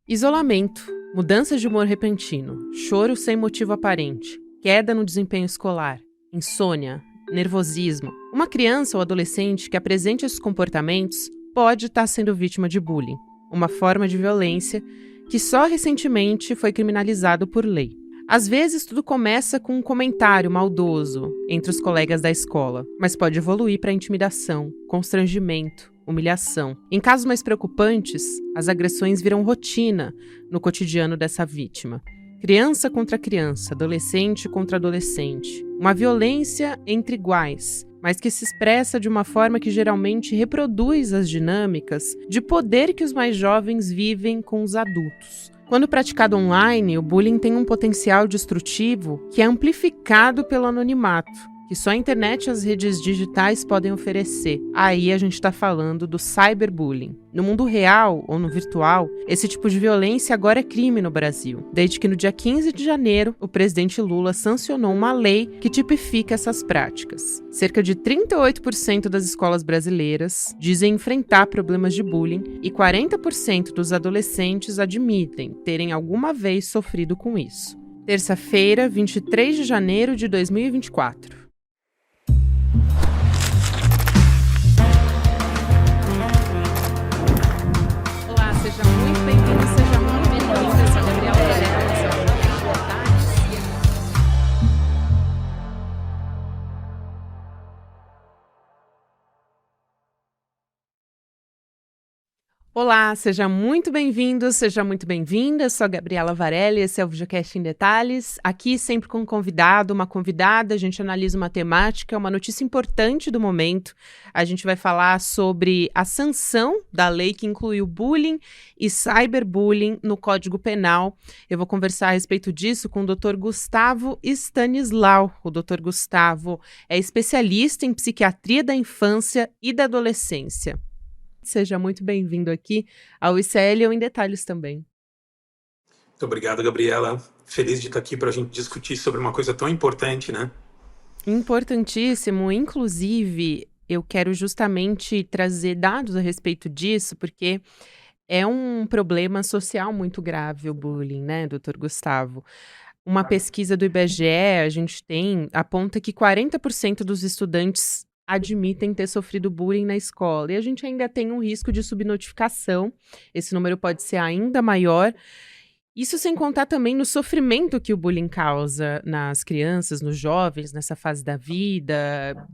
Isolamento, mudança de humor repentino, choro sem motivo aparente, queda no desempenho escolar, insônia, nervosismo. Uma criança ou adolescente que apresente esses comportamentos pode estar sendo vítima de bullying, uma forma de violência que só recentemente foi criminalizado por lei. Às vezes, tudo começa com um comentário maldoso entre os colegas da escola, mas pode evoluir para intimidação, constrangimento, humilhação. Em casos mais preocupantes, as agressões viram rotina no cotidiano dessa vítima. Criança contra criança, adolescente contra adolescente. Uma violência entre iguais, mas que se expressa de uma forma que geralmente reproduz as dinâmicas de poder que os mais jovens vivem com os adultos. Quando praticado online, o bullying tem um potencial destrutivo que é amplificado pelo anonimato, que só a internet e as redes digitais podem oferecer. Aí a gente está falando do cyberbullying. No mundo real ou no virtual, esse tipo de violência agora é crime no Brasil, desde que no dia 15 de janeiro o presidente Lula sancionou uma lei que tipifica essas práticas. Cerca de 38% das escolas brasileiras dizem enfrentar problemas de bullying e 40% dos adolescentes admitem terem alguma vez sofrido com isso. Terça-feira, 23 de janeiro de 2024. Olá, seja muito bem-vindo, seja muito bem-vinda. Eu sou a Gabriela Varela, esse é o Olá, seja muito bem-vindo, seja muito bem-vinda. Eu sou a Gabriela Varela e esse é o VideoCast em Detalhes. Aqui sempre com um convidado, uma convidada, a gente analisa uma temática, uma notícia importante do momento. A gente vai falar sobre a sanção da lei que incluiu bullying e cyberbullying no Código Penal. Eu vou conversar a respeito disso com o Dr. Gustavo Stanislau. O Dr. Gustavo é especialista em psiquiatria da infância e da adolescência. Seja muito bem-vindo aqui ao ICL ou em Detalhes também. Muito obrigado, Gabriela. Feliz de estar aqui para a gente discutir sobre uma coisa tão importante, né? Importantíssimo. Inclusive, eu quero justamente trazer dados a respeito disso, porque é um problema social muito grave o bullying, né, doutor Gustavo? Uma pesquisa do IBGE, a gente tem, aponta que 40% dos estudantes admitem ter sofrido bullying na escola. E a gente ainda tem um risco de subnotificação. Esse número pode ser ainda maior. Isso sem contar também no sofrimento que o bullying causa nas crianças, nos jovens, nessa fase da vida,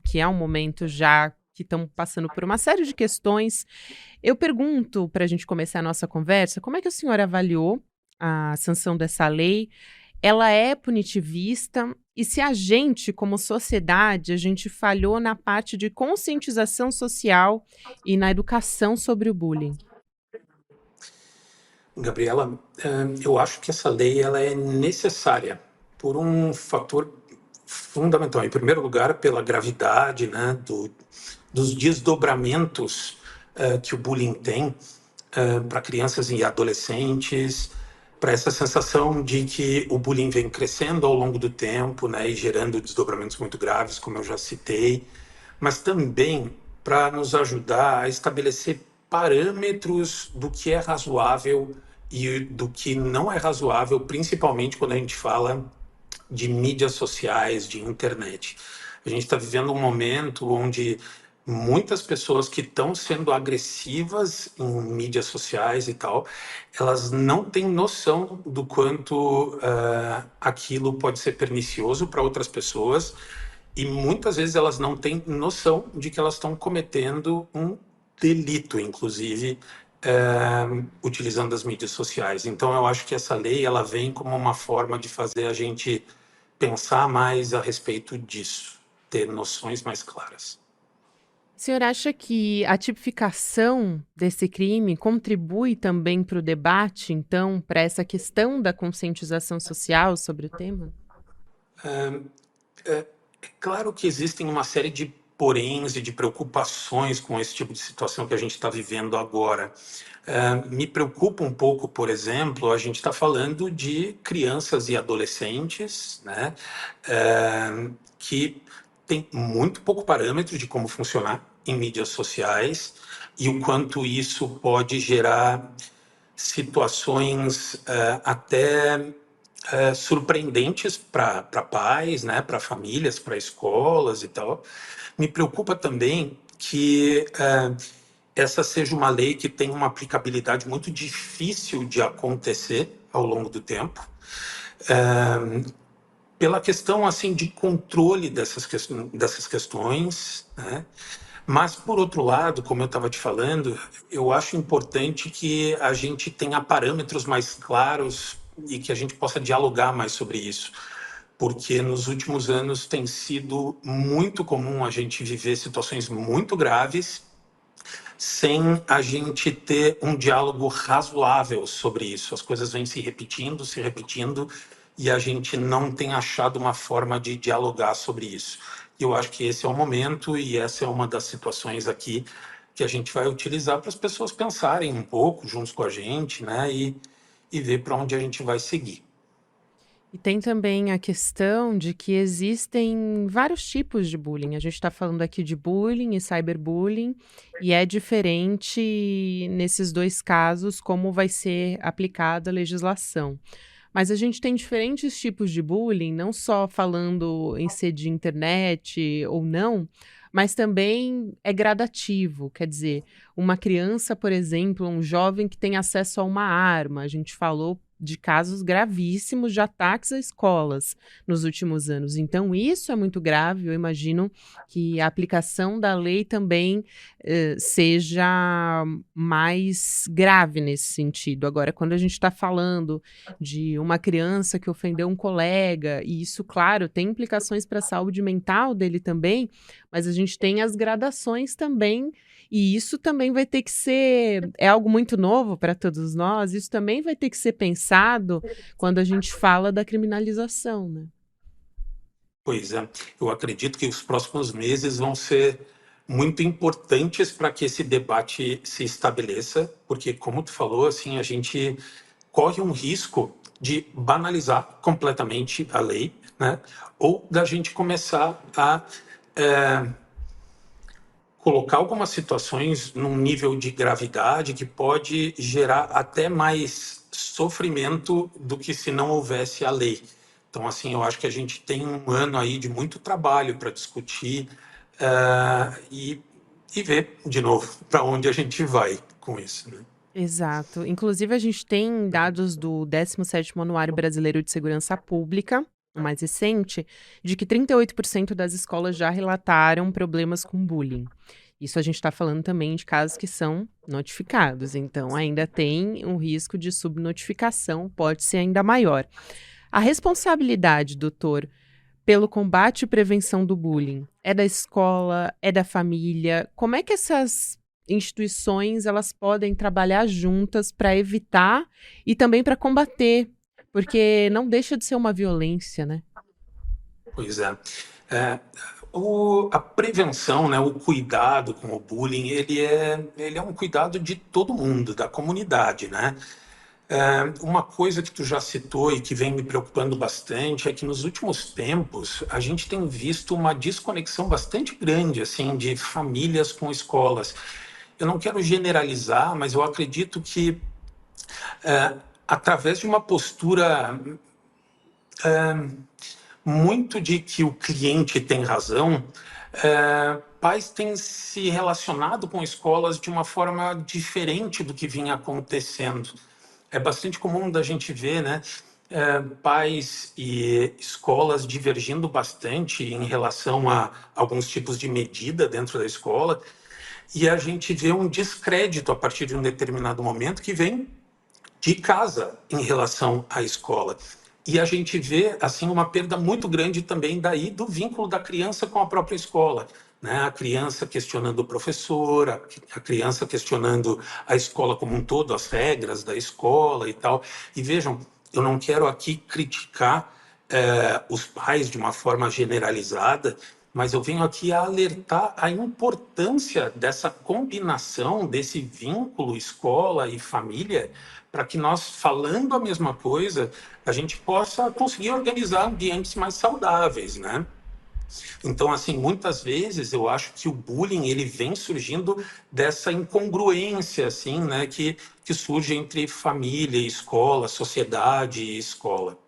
que é um momento já que estão passando por uma série de questões. Eu pergunto, para a gente começar a nossa conversa, como é que a senhora avaliou a sanção dessa lei? Ela é punitivista? E se a gente, como sociedade, a gente falhou na parte de conscientização social e na educação sobre o bullying? Gabriela, eu acho que essa lei ela é necessária por um fator fundamental. Em primeiro lugar, pela gravidade, né, dos desdobramentos que o bullying tem para crianças e adolescentes, para essa sensação de que o bullying vem crescendo ao longo do tempo, né, e gerando desdobramentos muito graves, como eu já citei, mas também para nos ajudar a estabelecer parâmetros do que é razoável e do que não é razoável, principalmente quando a gente fala de mídias sociais, de internet. A gente está vivendo um momento onde muitas pessoas que estão sendo agressivas em mídias sociais e tal, elas não têm noção do quanto aquilo pode ser pernicioso para outras pessoas e muitas vezes elas não têm noção de que elas estão cometendo um delito, inclusive, utilizando as mídias sociais. Então, eu acho que essa lei ela vem como uma forma de fazer a gente pensar mais a respeito disso, ter noções mais claras. O senhor acha que a tipificação desse crime contribui também para o debate, então, para essa questão da conscientização social sobre o tema? É claro que existem uma série de poréns e de preocupações com esse tipo de situação que a gente está vivendo agora. Me preocupa um pouco, por exemplo, a gente está falando de crianças e adolescentes, né, que têm muito pouco parâmetro de como funcionar em mídias sociais e o quanto isso pode gerar situações até surpreendentes para pais, né, para famílias, para escolas e tal. Me preocupa também que essa seja uma lei que tem uma aplicabilidade muito difícil de acontecer ao longo do tempo, pela questão assim de controle dessas questões, né? Mas, por outro lado, como eu estava te falando, eu acho importante que a gente tenha parâmetros mais claros e que a gente possa dialogar mais sobre isso, porque nos últimos anos tem sido muito comum a gente viver situações muito graves sem a gente ter um diálogo razoável sobre isso. As coisas vêm se repetindo, e a gente não tem achado uma forma de dialogar sobre isso. Eu acho que esse é o momento e essa é uma das situações aqui que a gente vai utilizar para as pessoas pensarem um pouco juntos com a gente, né, e ver para onde a gente vai seguir. E tem também a questão de que existem vários tipos de bullying. A gente está falando aqui de bullying e cyberbullying, e é diferente nesses dois casos como vai ser aplicada a legislação. Mas a gente tem diferentes tipos de bullying, não só falando em ser de internet ou não, mas também é gradativo. Quer dizer, uma criança, por exemplo, um jovem que tem acesso a uma arma, a gente falou de casos gravíssimos de ataques a escolas nos últimos anos. Então, isso é muito grave. Eu imagino que a aplicação da lei também seja mais grave nesse sentido. Agora, quando a gente está falando de uma criança que ofendeu um colega, e isso, claro, tem implicações para a saúde mental dele também, mas a gente tem as gradações também, e isso também vai ter que ser, é algo muito novo para todos nós, isso também vai ter que ser pensado quando a gente fala da criminalização, né? Pois é, eu acredito que os próximos meses vão ser muito importantes para que esse debate se estabeleça, porque, como tu falou, assim, a gente corre um risco de banalizar completamente a lei, né? Ou da gente começar a colocar algumas situações num nível de gravidade que pode gerar até mais sofrimento do que se não houvesse a lei. Então, assim, eu acho que a gente tem um ano aí de muito trabalho para discutir e ver, de novo, para onde a gente vai com isso, né? Exato. Inclusive, a gente tem dados do 17º Anuário Brasileiro de Segurança Pública, o mais recente, de que 38% das escolas já relataram problemas com bullying. Isso a gente está falando também de casos que são notificados, então ainda tem um risco de subnotificação, pode ser ainda maior. A responsabilidade, doutor, pelo combate e prevenção do bullying é da escola, é da família? Como é que essas instituições elas podem trabalhar juntas para evitar e também para combater? Porque não deixa de ser uma violência, né? Pois é. É, a prevenção, né, o cuidado com o bullying, ele é um cuidado de todo mundo, da comunidade, né? Uma coisa que tu já citou e que vem me preocupando bastante é que nos últimos tempos a gente tem visto uma desconexão bastante grande assim de famílias com escolas. Eu não quero generalizar, mas eu acredito que através de uma postura muito de que o cliente tem razão, pais têm se relacionado com escolas de uma forma diferente do que vinha acontecendo. É bastante comum da gente ver, né, pais e escolas divergindo bastante em relação a alguns tipos de medida dentro da escola, e a gente vê um descrédito a partir de um determinado momento que vem de casa em relação à escola. E a gente vê assim uma perda muito grande também daí do vínculo da criança com a própria escola, né? A criança questionando o professor, a criança questionando a escola como um todo, as regras da escola e tal. E vejam, eu não quero aqui criticar os pais de uma forma generalizada, mas eu venho aqui a alertar a importância dessa combinação, desse vínculo escola e família, para que nós, falando a mesma coisa, a gente possa conseguir organizar ambientes mais saudáveis, né? Então, assim, muitas vezes eu acho que o bullying ele vem surgindo dessa incongruência, assim, né, que surge entre família, e escola, sociedade e escola.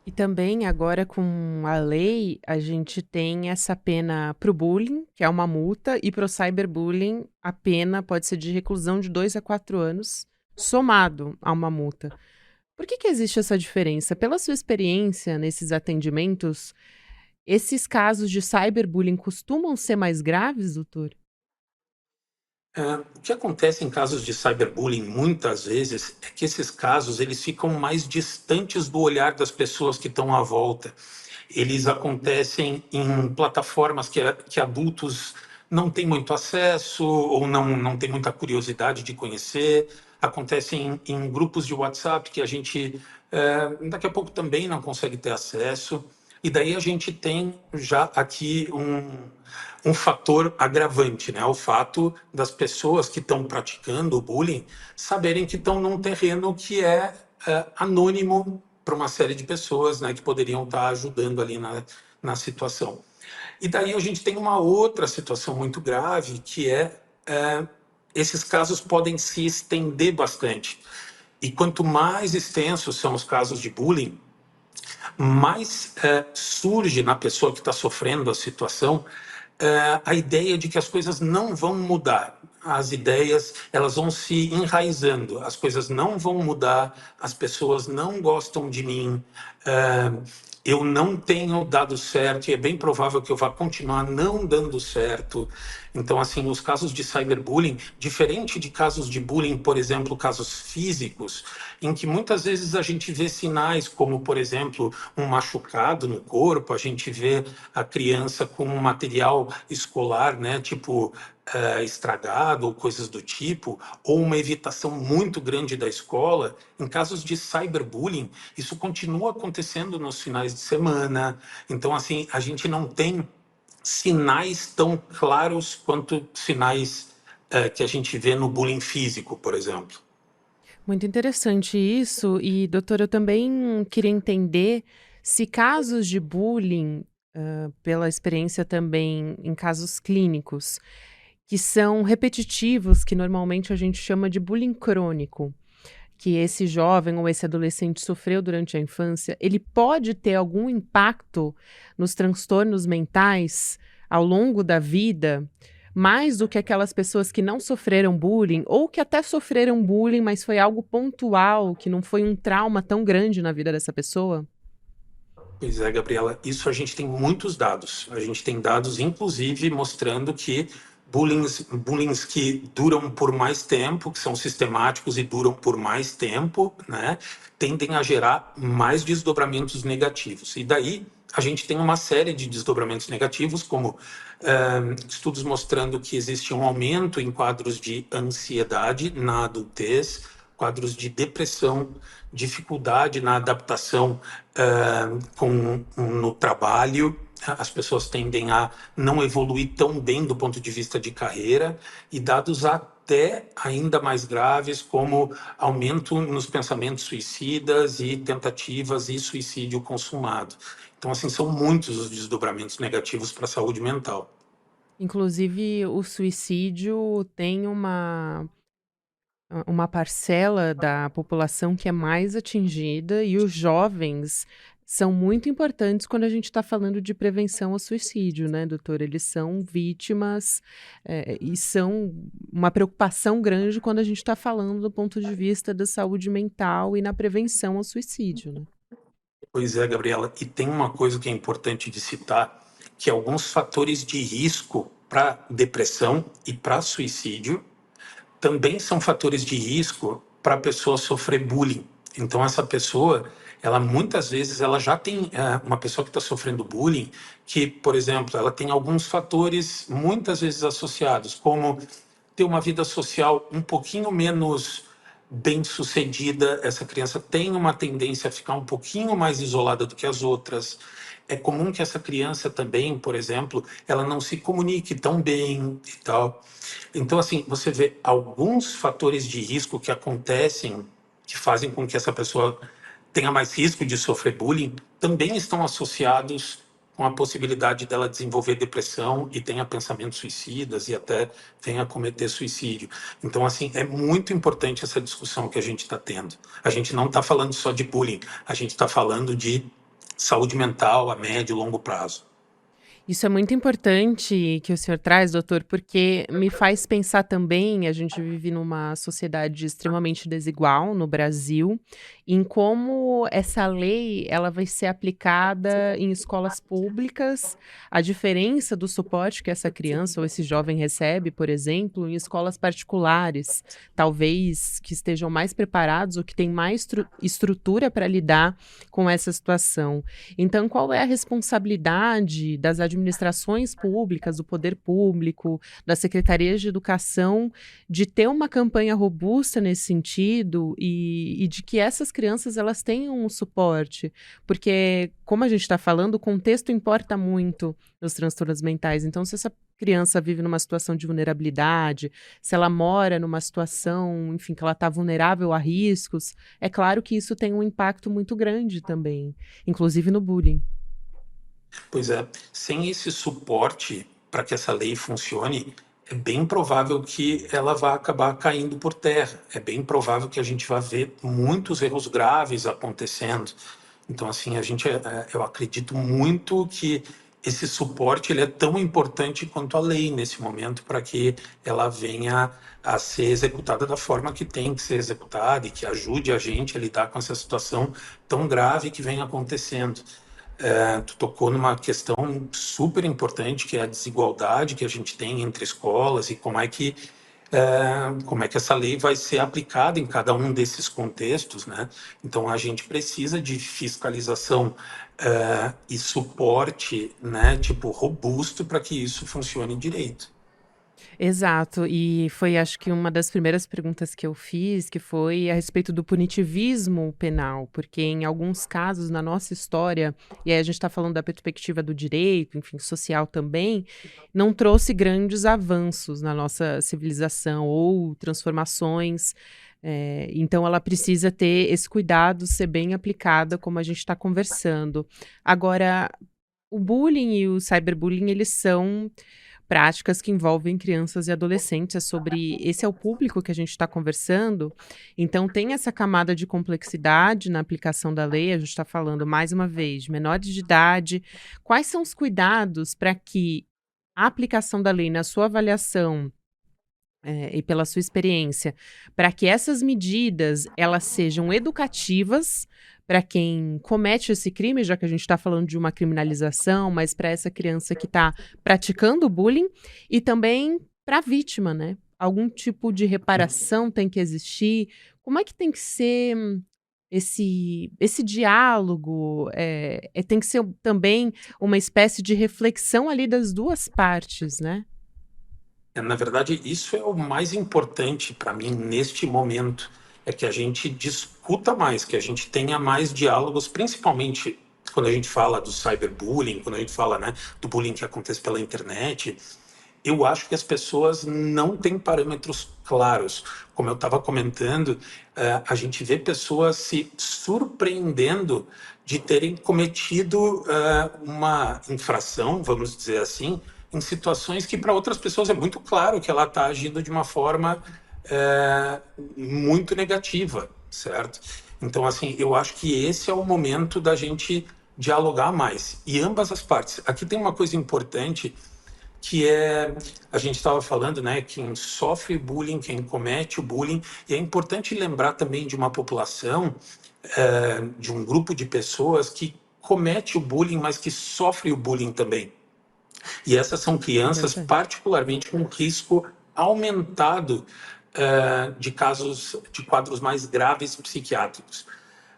E também agora com a lei, a gente tem essa pena para o bullying, que é uma multa, e para o cyberbullying, a pena pode ser de reclusão de 2 a 4 anos, somado a uma multa. Por que que existe essa diferença? Pela sua experiência nesses atendimentos, esses casos de cyberbullying costumam ser mais graves, doutor? O que acontece em casos de cyberbullying muitas vezes é que esses casos eles ficam mais distantes do olhar das pessoas que estão à volta. Eles acontecem em plataformas que adultos não têm muito acesso ou não têm muita curiosidade de conhecer. Acontecem em grupos de WhatsApp que a gente daqui a pouco também não consegue ter acesso. E daí a gente tem já aqui um fator agravante, né? O fato das pessoas que estão praticando o bullying saberem que estão num terreno que é anônimo para uma série de pessoas, né, que poderiam estar ajudando ali na situação. E daí a gente tem uma outra situação muito grave, que esses casos podem se estender bastante. E quanto mais extensos são os casos de bullying, mais surge na pessoa que está sofrendo a situação a ideia de que as coisas não vão mudar. As ideias elas vão se enraizando, as coisas não vão mudar, as pessoas não gostam de mim, eu não tenho dado certo e é bem provável que eu vá continuar não dando certo. Então, assim, os casos de cyberbullying, diferente de casos de bullying, por exemplo, casos físicos, em que muitas vezes a gente vê sinais como, por exemplo, um machucado no corpo, a gente vê a criança com um material escolar, né, tipo estragado ou coisas do tipo, ou uma evitação muito grande da escola. Em casos de cyberbullying, isso continua acontecendo nos finais de semana. Então, assim, a gente não tem sinais tão claros quanto sinais que a gente vê no bullying físico, por exemplo. Muito interessante isso. E, doutor, eu também queria entender se casos de bullying, pela experiência também em casos clínicos, que são repetitivos, que normalmente a gente chama de bullying crônico, que esse jovem ou esse adolescente sofreu durante a infância, ele pode ter algum impacto nos transtornos mentais ao longo da vida, mais do que aquelas pessoas que não sofreram bullying ou que até sofreram bullying, mas foi algo pontual, que não foi um trauma tão grande na vida dessa pessoa? Pois é, Gabriela, isso a gente tem muitos dados. A gente tem dados, inclusive, mostrando que bullings que duram por mais tempo, que são sistemáticos e duram por mais tempo, né, tendem a gerar mais desdobramentos negativos. E daí a gente tem uma série de desdobramentos negativos, como estudos mostrando que existe um aumento em quadros de ansiedade na adultez, quadros de depressão, dificuldade na adaptação no trabalho. As pessoas tendem a não evoluir tão bem do ponto de vista de carreira, e dados até ainda mais graves, como aumento nos pensamentos suicidas e tentativas e suicídio consumado. Então, assim, são muitos os desdobramentos negativos para a saúde mental. Inclusive, o suicídio tem uma parcela da população que é mais atingida e os jovens são muito importantes quando a gente está falando de prevenção ao suicídio, né, doutor? Eles são vítimas, e são uma preocupação grande quando a gente está falando do ponto de vista da saúde mental e na prevenção ao suicídio, né? Pois é, Gabriela, e tem uma coisa que é importante de citar, que alguns fatores de risco para depressão e para suicídio também são fatores de risco para a pessoa sofrer bullying. Então, essa pessoa, ela muitas vezes, ela já tem uma pessoa que está sofrendo bullying, que, por exemplo, ela tem alguns fatores muitas vezes associados, como ter uma vida social um pouquinho menos bem sucedida, essa criança tem uma tendência a ficar um pouquinho mais isolada do que as outras. É comum que essa criança também, por exemplo, ela não se comunique tão bem e tal. Então, assim, você vê alguns fatores de risco que acontecem, que fazem com que essa pessoa tenha mais risco de sofrer bullying, também estão associados com a possibilidade dela desenvolver depressão e tenha pensamentos suicidas e até venha a cometer suicídio. Então, assim, é muito importante essa discussão que a gente está tendo. A gente não está falando só de bullying, a gente está falando de saúde mental a médio e longo prazo. Isso é muito importante que o senhor traz, doutor, porque me faz pensar também, a gente vive numa sociedade extremamente desigual no Brasil, em como essa lei ela vai ser aplicada em escolas públicas, a diferença do suporte que essa criança ou esse jovem recebe, por exemplo, em escolas particulares, talvez que estejam mais preparados ou que têm mais estrutura para lidar com essa situação. Então, qual é a responsabilidade das administrações públicas, do poder público, das secretarias de educação, de ter uma campanha robusta nesse sentido e de que essas crianças elas tenham um suporte? Porque, como a gente está falando, o contexto importa muito nos transtornos mentais. Então, se essa criança vive numa situação de vulnerabilidade, se ela mora numa situação, enfim, que ela está vulnerável a riscos, é claro que isso tem um impacto muito grande também, inclusive no bullying. Pois é, sem esse suporte para que essa lei funcione, é bem provável que ela vá acabar caindo por terra. É bem provável que a gente vá ver muitos erros graves acontecendo. Então, assim, eu acredito muito que esse suporte ele é tão importante quanto a lei nesse momento para que ela venha a ser executada da forma que tem que ser executada e que ajude a gente a lidar com essa situação tão grave que vem acontecendo. Tu tocou numa questão super importante, que é a desigualdade que a gente tem entre escolas e como é que essa lei vai ser aplicada em cada um desses contextos, né? Então, a gente precisa de fiscalização e suporte, né, tipo, robusto para que isso funcione direito. Exato, e foi acho que uma das primeiras perguntas que eu fiz, que foi a respeito do punitivismo penal, porque em alguns casos na nossa história, e aí a gente está falando da perspectiva do direito, enfim, social também, não trouxe grandes avanços na nossa civilização ou transformações. Então ela precisa ter esse cuidado, ser bem aplicada, como a gente está conversando. Agora, o bullying e o cyberbullying, eles são práticas que envolvem crianças e adolescentes, esse é o público que a gente está conversando, então tem essa camada de complexidade na aplicação da lei, a gente está falando, mais uma vez, de menores de idade. Quais são os cuidados para que a aplicação da lei, na sua avaliação, e pela sua experiência, para que essas medidas elas sejam educativas para quem comete esse crime, já que a gente está falando de uma criminalização, mas para essa criança que está praticando bullying e também para a vítima, né? Algum tipo de reparação tem que existir. Como é que tem que ser esse diálogo? Tem que ser também uma espécie de reflexão ali das duas partes, né? Na verdade, isso é o mais importante para mim neste momento, é que a gente discuta mais, que a gente tenha mais diálogos, principalmente quando a gente fala do cyberbullying, quando a gente fala, né, do bullying que acontece pela internet. Eu acho que as pessoas não têm parâmetros claros. Como eu estava comentando, a gente vê pessoas se surpreendendo de terem cometido uma infração, vamos dizer assim, em situações que para outras pessoas é muito claro que ela está agindo de uma forma muito negativa, certo? Então, assim, eu acho que esse é o momento da gente dialogar mais. E ambas as partes. Aqui tem uma coisa importante que a gente estava falando, né, quem sofre bullying, quem comete o bullying, e é importante lembrar também de uma população, de um grupo de pessoas que comete o bullying, mas que sofre o bullying também. E essas são É crianças verdade. particularmente com risco aumentado de quadros mais graves psiquiátricos.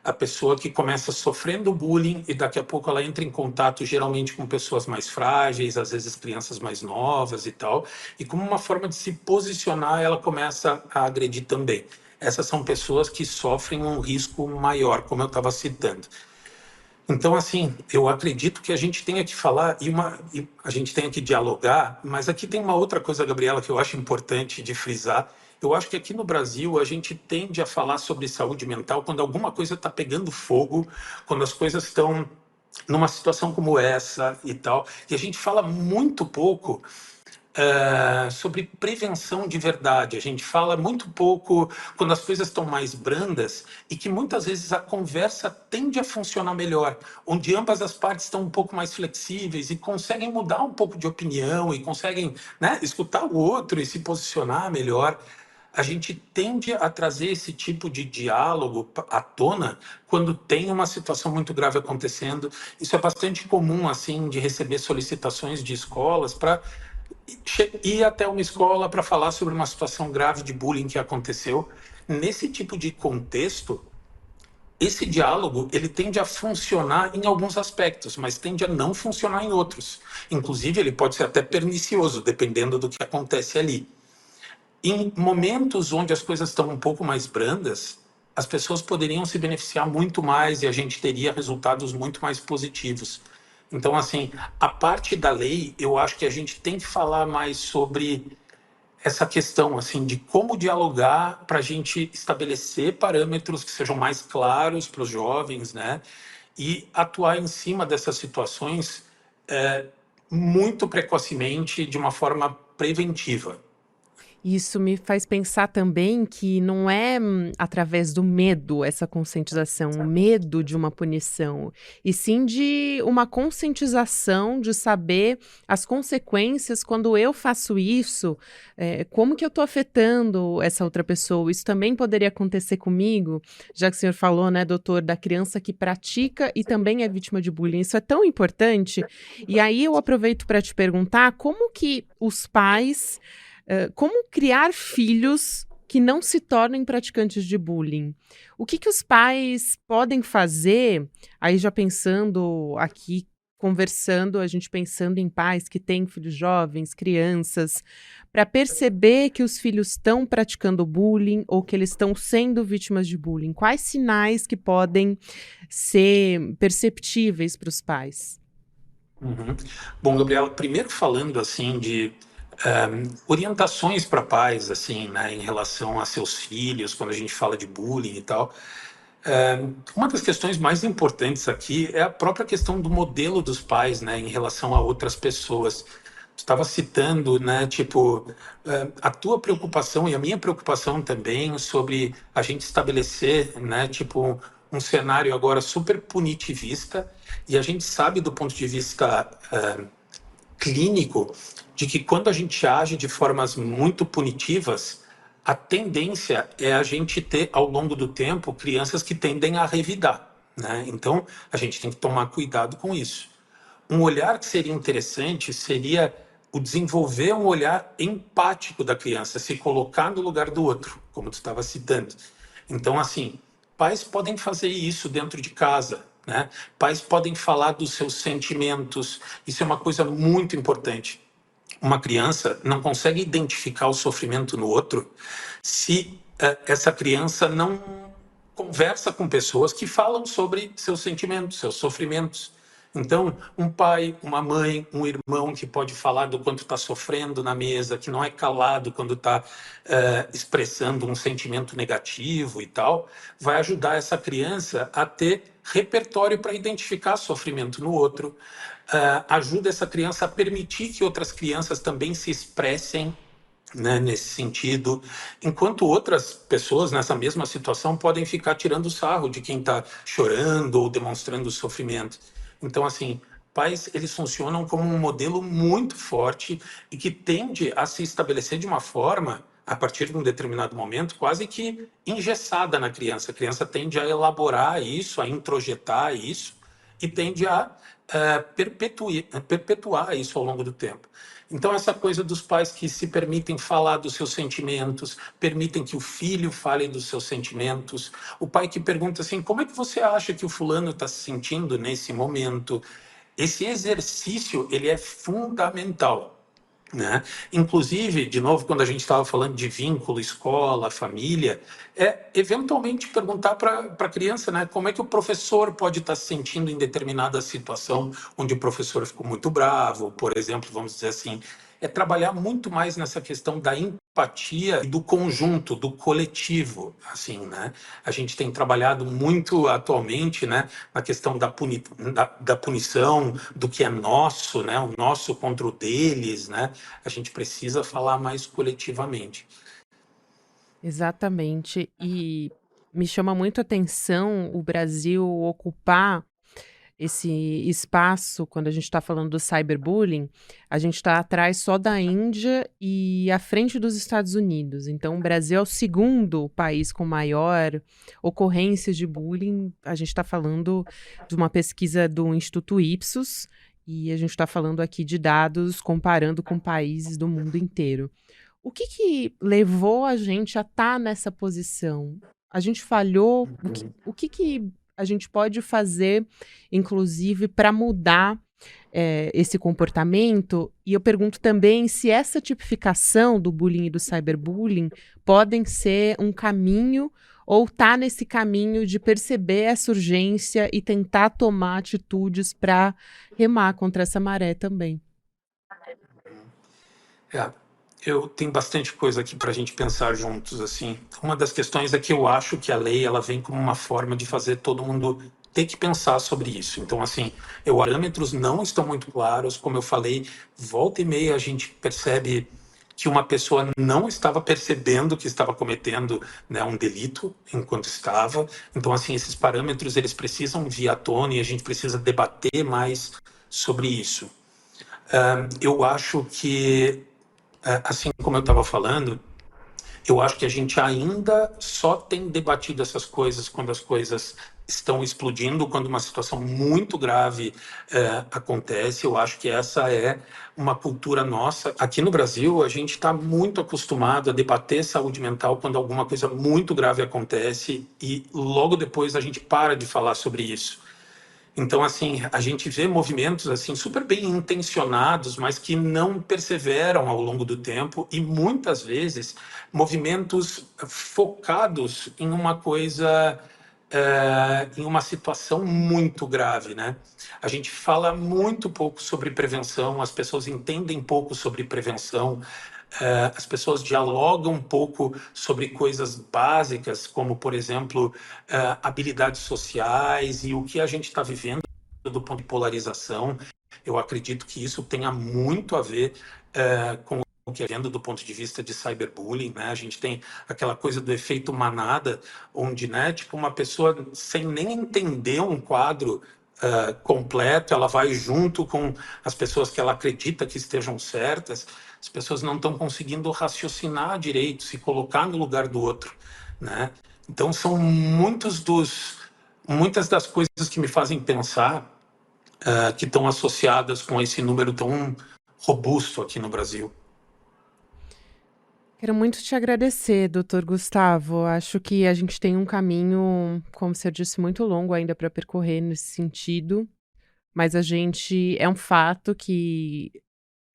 A pessoa que começa sofrendo bullying e daqui a pouco ela entra em contato geralmente com pessoas mais frágeis, às vezes crianças mais novas e tal, e como uma forma de se posicionar, ela começa a agredir também. Essas são pessoas que sofrem um risco maior, como eu estava citando. Então, assim, eu acredito que a gente tenha que falar e a gente tenha que dialogar, mas aqui tem uma outra coisa, Gabriela, que eu acho importante de frisar. Eu acho que aqui no Brasil a gente tende a falar sobre saúde mental quando alguma coisa está pegando fogo, quando as coisas estão numa situação como essa e tal. E a gente fala muito pouco sobre prevenção de verdade. A gente fala muito pouco quando as coisas estão mais brandas e que muitas vezes a conversa tende a funcionar melhor, onde ambas as partes estão um pouco mais flexíveis e conseguem mudar um pouco de opinião e conseguem, né, escutar o outro e se posicionar melhor. A gente tende a trazer esse tipo de diálogo à tona quando tem uma situação muito grave acontecendo. Isso é bastante comum, assim, de receber solicitações de escolas para ir até uma escola para falar sobre uma situação grave de bullying que aconteceu. Nesse tipo de contexto, esse diálogo ele tende a funcionar em alguns aspectos, mas tende a não funcionar em outros. Inclusive, ele pode ser até pernicioso, dependendo do que acontece ali. Em momentos onde as coisas estão um pouco mais brandas, as pessoas poderiam se beneficiar muito mais e a gente teria resultados muito mais positivos. Então, assim, a parte da lei, eu acho que a gente tem que falar mais sobre essa questão, assim, de como dialogar para a gente estabelecer parâmetros que sejam mais claros para os jovens, né? E atuar em cima dessas situações muito precocemente, de uma forma preventiva. Isso me faz pensar também que não é, através do medo essa conscientização, o medo de uma punição, e sim de uma conscientização de saber as consequências quando eu faço isso, como que eu estou afetando essa outra pessoa. Isso também poderia acontecer comigo, já que o senhor falou, né, doutor, da criança que pratica e também é vítima de bullying. Isso é tão importante. E aí eu aproveito para te perguntar como que os pais como criar filhos que não se tornem praticantes de bullying? O que que os pais podem fazer, aí já pensando aqui, conversando, a gente pensando em pais que têm filhos jovens, crianças, para perceber que os filhos estão praticando bullying ou que eles estão sendo vítimas de bullying? Quais sinais que podem ser perceptíveis para os pais? Uhum. Bom, Gabriela, primeiro falando assim de orientações para pais assim, né, em relação a seus filhos, quando a gente fala de bullying e tal. Uma das questões mais importantes aqui é a própria questão do modelo dos pais, né, em relação a outras pessoas. Tu estava citando, né, tipo, a tua preocupação e a minha preocupação também sobre a gente estabelecer, né, tipo, um cenário agora super punitivista, e a gente sabe do ponto de vista clínico de que quando a gente age de formas muito punitivas, a tendência é a gente ter, ao longo do tempo, crianças que tendem a revidar, né? Então, a gente tem que tomar cuidado com isso. Um olhar que seria interessante seria o desenvolver um olhar empático da criança, se colocar no lugar do outro, como tu estava citando. Então, assim, pais podem fazer isso dentro de casa, né? Pais podem falar dos seus sentimentos. Isso é uma coisa muito importante. Uma criança não consegue identificar o sofrimento no outro se essa criança não conversa com pessoas que falam sobre seus sentimentos, seus sofrimentos. Então, um pai, uma mãe, um irmão que pode falar do quanto está sofrendo na mesa, que não é calado quando está expressando um sentimento negativo e tal, vai ajudar essa criança a ter repertório para identificar sofrimento no outro, ajuda essa criança a permitir que outras crianças também se expressem, né, nesse sentido, enquanto outras pessoas nessa mesma situação podem ficar tirando sarro de quem está chorando ou demonstrando sofrimento. Então, assim, pais, eles funcionam como um modelo muito forte e que tende a se estabelecer de uma forma, a partir de um determinado momento, quase que engessada na criança. A criança tende a elaborar isso, a introjetar isso e tende a perpetuar isso ao longo do tempo. Então, essa coisa dos pais que se permitem falar dos seus sentimentos, permitem que o filho fale dos seus sentimentos, o pai que pergunta assim: como é que você acha que o fulano está se sentindo nesse momento? Esse exercício ele é fundamental, né? Inclusive, de novo, quando a gente estava falando de vínculo, escola, família, eventualmente perguntar para a criança, né, como é que o professor pode estar se sentindo em determinada situação onde o professor ficou muito bravo, por exemplo, vamos dizer assim. é trabalhar muito mais nessa questão da empatia e do conjunto, do coletivo, assim, né? A gente tem trabalhado muito atualmente, né, na questão da punição, do que é nosso, né, o nosso contra o deles, né? A gente precisa falar mais coletivamente. Exatamente. E me chama muito a atenção o Brasil ocupar esse espaço, quando a gente está falando do cyberbullying, a gente está atrás só da Índia e à frente dos Estados Unidos. Então, o Brasil é o segundo país com maior ocorrência de bullying. A gente está falando de uma pesquisa do Instituto Ipsos e a gente está falando aqui de dados comparando com países do mundo inteiro. O que que levou a gente a estar nessa posição? A gente falhou? O que que a gente pode fazer, inclusive, para mudar esse comportamento? E eu pergunto também se essa tipificação do bullying e do cyberbullying podem ser um caminho ou tá nesse caminho de perceber essa urgência e tentar tomar atitudes para remar contra essa maré também. É, eu tenho bastante coisa aqui para a gente pensar juntos, assim. Uma das questões é que eu acho que a lei ela vem como uma forma de fazer todo mundo ter que pensar sobre isso. Então, assim, os parâmetros não estão muito claros, como eu falei, volta e meia a gente percebe que uma pessoa não estava percebendo que estava cometendo, né, um delito enquanto estava. Então, assim, esses parâmetros eles precisam vir à tona e a gente precisa debater mais sobre isso. Eu acho que assim como eu estava falando, eu acho que a gente ainda só tem debatido essas coisas quando as coisas estão explodindo, quando uma situação muito grave acontece. Eu acho que essa é uma cultura nossa. Aqui no Brasil, a gente está muito acostumado a debater saúde mental quando alguma coisa muito grave acontece e logo depois a gente para de falar sobre isso. Então, assim, a gente vê movimentos assim super bem intencionados, mas que não perseveram ao longo do tempo e muitas vezes movimentos focados em uma coisa, em uma situação muito grave, né? A gente fala muito pouco sobre prevenção, as pessoas entendem pouco sobre prevenção. As pessoas dialogam um pouco sobre coisas básicas, como, por exemplo, habilidades sociais e o que a gente está vivendo do ponto de polarização. Eu acredito que isso tenha muito a ver com o que é vendo do ponto de vista de cyberbullying, né? A gente tem aquela coisa do efeito manada, onde, né, tipo, uma pessoa sem nem entender um quadro completo, ela vai junto com as pessoas que ela acredita que estejam certas. As pessoas não estão conseguindo raciocinar direito, se colocar no lugar do outro, né? Então são muitas das coisas que me fazem pensar que estão associadas com esse número tão robusto aqui no Brasil. Quero muito te agradecer, doutor Gustavo. Acho que a gente tem um caminho, como você disse, muito longo ainda para percorrer nesse sentido, mas a gente é um fato que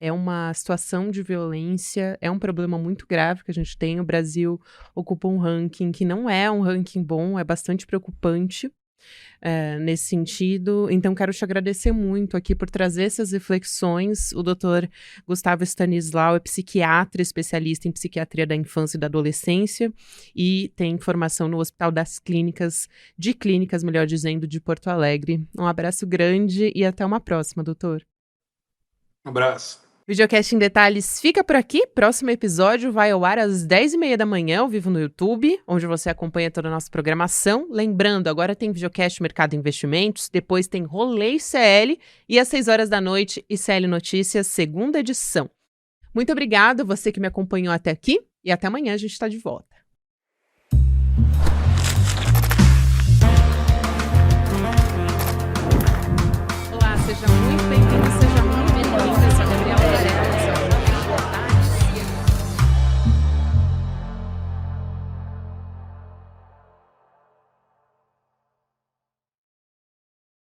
é uma situação de violência, é um problema muito grave que a gente tem. O Brasil ocupa um ranking que não é um ranking bom, é bastante preocupante. Nesse sentido. Então, quero te agradecer muito aqui por trazer essas reflexões. O doutor Gustavo Stanislau é psiquiatra, especialista em psiquiatria da infância e da adolescência e tem formação no Hospital das Clínicas, melhor dizendo, de Porto Alegre. Um abraço grande e até uma próxima, doutor. Um abraço. Videocast em Detalhes fica por aqui. Próximo episódio vai ao ar às 10h30 da manhã, ao vivo no YouTube, onde você acompanha toda a nossa programação. Lembrando, agora tem Videocast Mercado e Investimentos, depois tem Rolê ICL e às 6 horas da noite, ICL Notícias, segunda edição. Muito obrigada, você que me acompanhou até aqui, e até amanhã a gente está de volta.